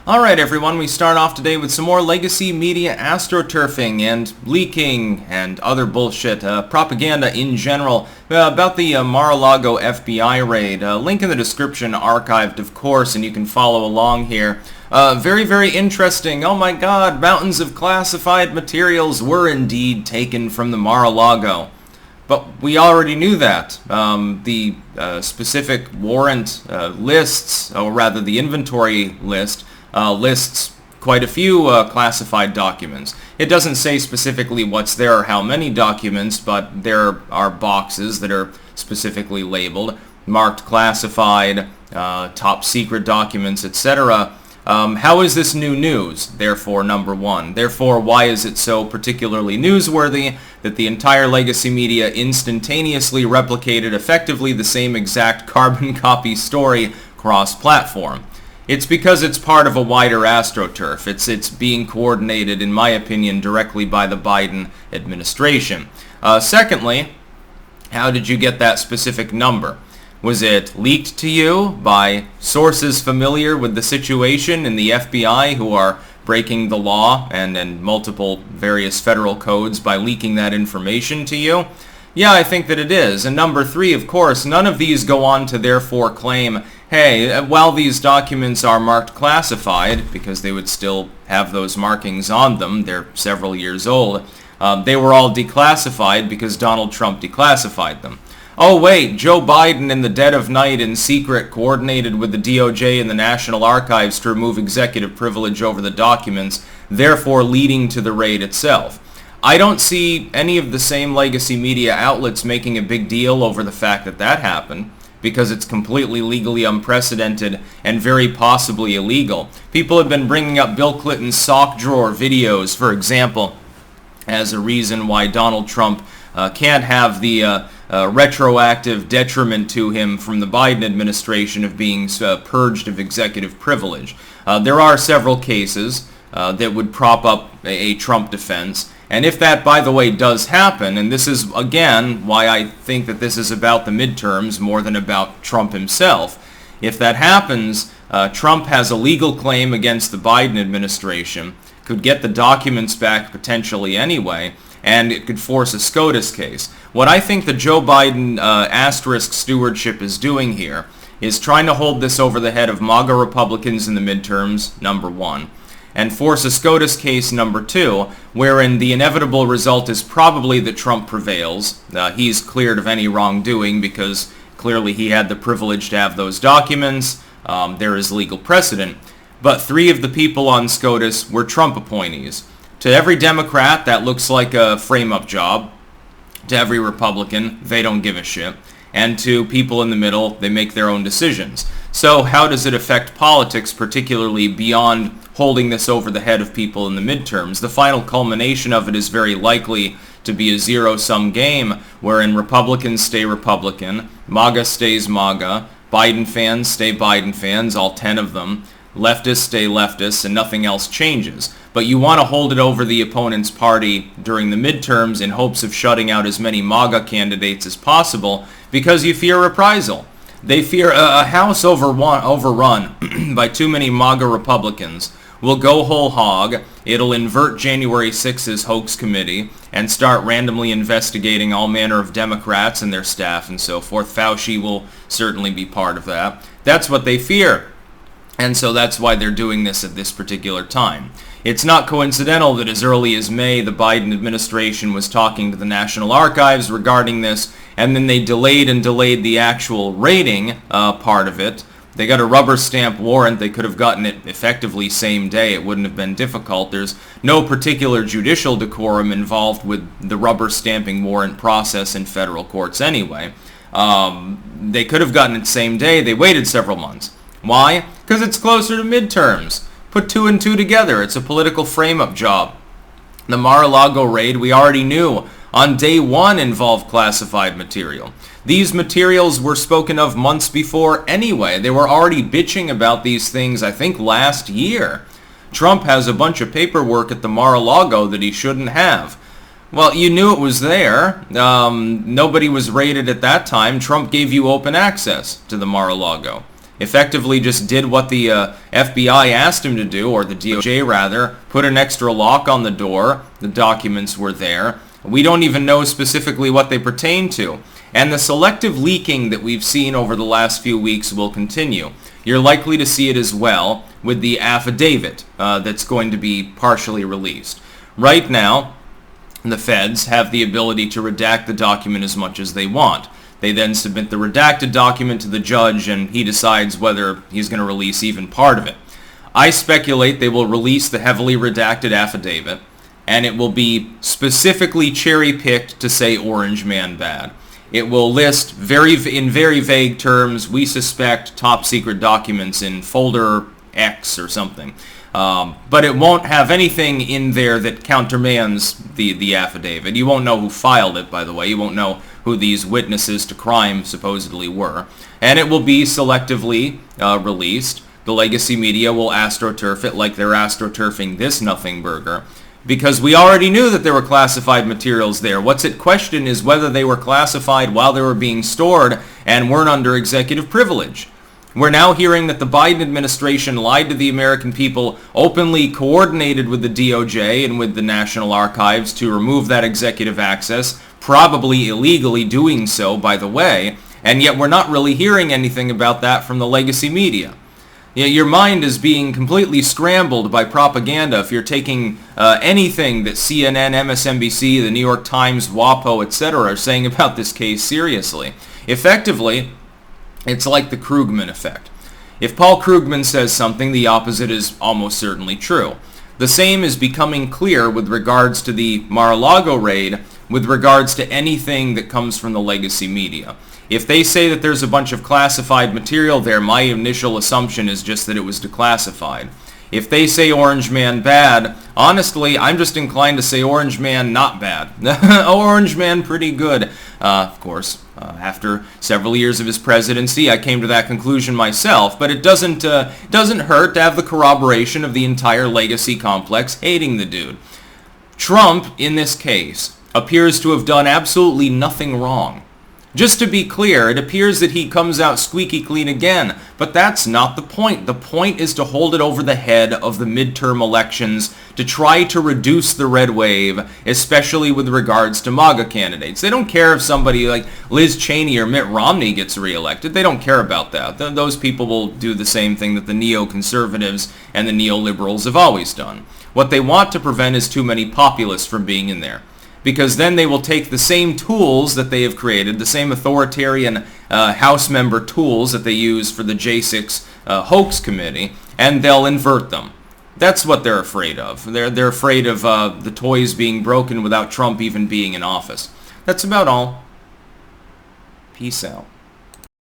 Alright everyone, we start off today with some more legacy media astroturfing and leaking and other bullshit, propaganda in general, about the Mar-a-lago FBI raid. Link in the description, archived of course, and you can follow along here. Very, very interesting. Oh my god, mountains of classified materials were indeed taken from the Mar-a-lago. But we already knew that. The specific warrant lists, or rather the inventory list, lists quite a few classified documents. It doesn't say specifically what's there or how many documents, but there are boxes that are specifically labeled, marked classified, top secret documents, etc. How is this new news? Therefore, number one. Therefore, why is it so particularly newsworthy that the entire legacy media instantaneously replicated effectively the same exact carbon copy story cross-platform? It's because it's part of a wider Astroturf. It's being coordinated, in my opinion, directly by the Biden administration. Secondly, how did you get that specific number? Was it leaked to you by sources familiar with the situation in the FBI who are breaking the law and multiple various federal codes by leaking that information to you? Yeah, I think that it is. And number three, of course, none of these go on to therefore claim, hey, while these documents are marked classified, because they would still have those markings on them, they're several years old, they were all declassified because Donald Trump declassified them. Oh wait, Joe Biden in the dead of night in secret coordinated with the DOJ and the National Archives to remove executive privilege over the documents, therefore leading to the raid itself. I don't see any of the same legacy media outlets making a big deal over the fact that that happened, because it's completely legally unprecedented and very possibly illegal. People have been bringing up Bill Clinton's sock drawer videos, for example, as a reason why Donald Trump can't have the retroactive detriment to him from the Biden administration of being purged of executive privilege. There are several cases that would prop up a Trump defense. And if that, by the way, does happen, and this is, again, why I think that this is about the midterms more than about Trump himself, if that happens, Trump has a legal claim against the Biden administration, could get the documents back potentially anyway, and it could force a SCOTUS case. What I think the Joe Biden asterisk stewardship is doing here is trying to hold this over the head of MAGA Republicans in the midterms, number one, and force a SCOTUS case, number two, wherein the inevitable result is probably that Trump prevails. He's cleared of any wrongdoing because clearly he had the privilege to have those documents. There is legal precedent. But three of the people on SCOTUS were Trump appointees. To every Democrat, that looks like a frame-up job. To every Republican, they don't give a shit. And to people in the middle, they make their own decisions. So how does it affect politics, particularly beyond holding this over the head of people in the midterms? The final culmination of it is very likely to be a zero-sum game, wherein Republicans stay Republican, MAGA stays MAGA, Biden fans stay Biden fans, all 10 of them, leftists stay leftists, and nothing else changes. But you want to hold it over the opponent's party during the midterms in hopes of shutting out as many MAGA candidates as possible because you fear reprisal. They fear a House overrun by too many MAGA Republicans will go whole hog. It'll invert January 6th's hoax committee and start randomly investigating all manner of Democrats and their staff and so forth. Fauci will certainly be part of that. That's what they fear. And so that's why they're doing this at this particular time. It's not coincidental that as early as May, the Biden administration was talking to the National Archives regarding this, and then they delayed the actual raiding part of it. They got a rubber stamp warrant. They could have gotten it effectively same day. It wouldn't have been difficult. There's no particular judicial decorum involved with the rubber stamping warrant process in federal courts anyway. They could have gotten it same day. They waited several months. Why? Because it's closer to midterms. Put two and two together. It's a political frame-up job. The Mar-a-lago raid, we already knew, on day one involved classified material. These materials were spoken of months before anyway. They were already bitching about these things, I think, last year. Trump has a bunch of paperwork at the Mar-a-lago that he shouldn't have. Well, you knew it was there. Nobody was raided at that time. Trump gave you open access to the Mar-a-lago. effectively just did what the FBI asked him to do, or the DOJ rather, put an extra lock on the door. The documents were there. We don't even know specifically what they pertain to. And the selective leaking that we've seen over the last few weeks will continue. You're likely to see it as well with the affidavit that's going to be partially released. Right now, the feds have the ability to redact the document as much as they want. They then submit the redacted document to the judge, and he decides whether he's going to release even part of it. I speculate they will release the heavily redacted affidavit, and it will be specifically cherry-picked to say Orange Man bad. It will list in very vague terms, we suspect top secret documents in folder X or something. But it won't have anything in there that countermands the affidavit. You won't know who filed it, by the way. You won't know who these witnesses to crime supposedly were. And it will be selectively released. The legacy media will astroturf it like they're astroturfing this nothing burger, because we already knew that there were classified materials there. What's at question is whether they were classified while they were being stored and weren't under executive privilege. We're now hearing that the Biden administration lied to the American people, openly coordinated with the DOJ and with the National Archives to remove that executive access, probably illegally doing so, by the way, and yet we're not really hearing anything about that from the legacy media. Your mind is being completely scrambled by propaganda if you're taking anything that CNN, MSNBC, the New York Times, WAPO, etc. are saying about this case seriously. Effectively, it's like the Krugman effect. If Paul Krugman says something, the opposite is almost certainly true. The same is becoming clear with regards to the Mar-a-lago raid, with regards to anything that comes from the legacy media. If they say that there's a bunch of classified material there, my initial assumption is just that it was declassified. If they say Orange Man bad, honestly, I'm just inclined to say Orange Man not bad. Orange Man pretty good. Of course, after several years of his presidency, I came to that conclusion myself, but it doesn't hurt to have the corroboration of the entire legacy complex hating the dude. Trump, in this case, appears to have done absolutely nothing wrong. Just to be clear, it appears that he comes out squeaky clean again, but that's not the point. The point is to hold it over the head of the midterm elections to try to reduce the red wave, especially with regards to MAGA candidates. They don't care if somebody like Liz Cheney or Mitt Romney gets reelected. They don't care about that. Those people will do the same thing that the neoconservatives and the neoliberals have always done. What they want to prevent is too many populists from being in there, because then they will take the same tools that they have created, the same authoritarian House member tools that they use for the J6 hoax committee, and they'll invert them. That's what they're afraid of. They're afraid of the toys being broken without Trump even being in office. That's about all. Peace out.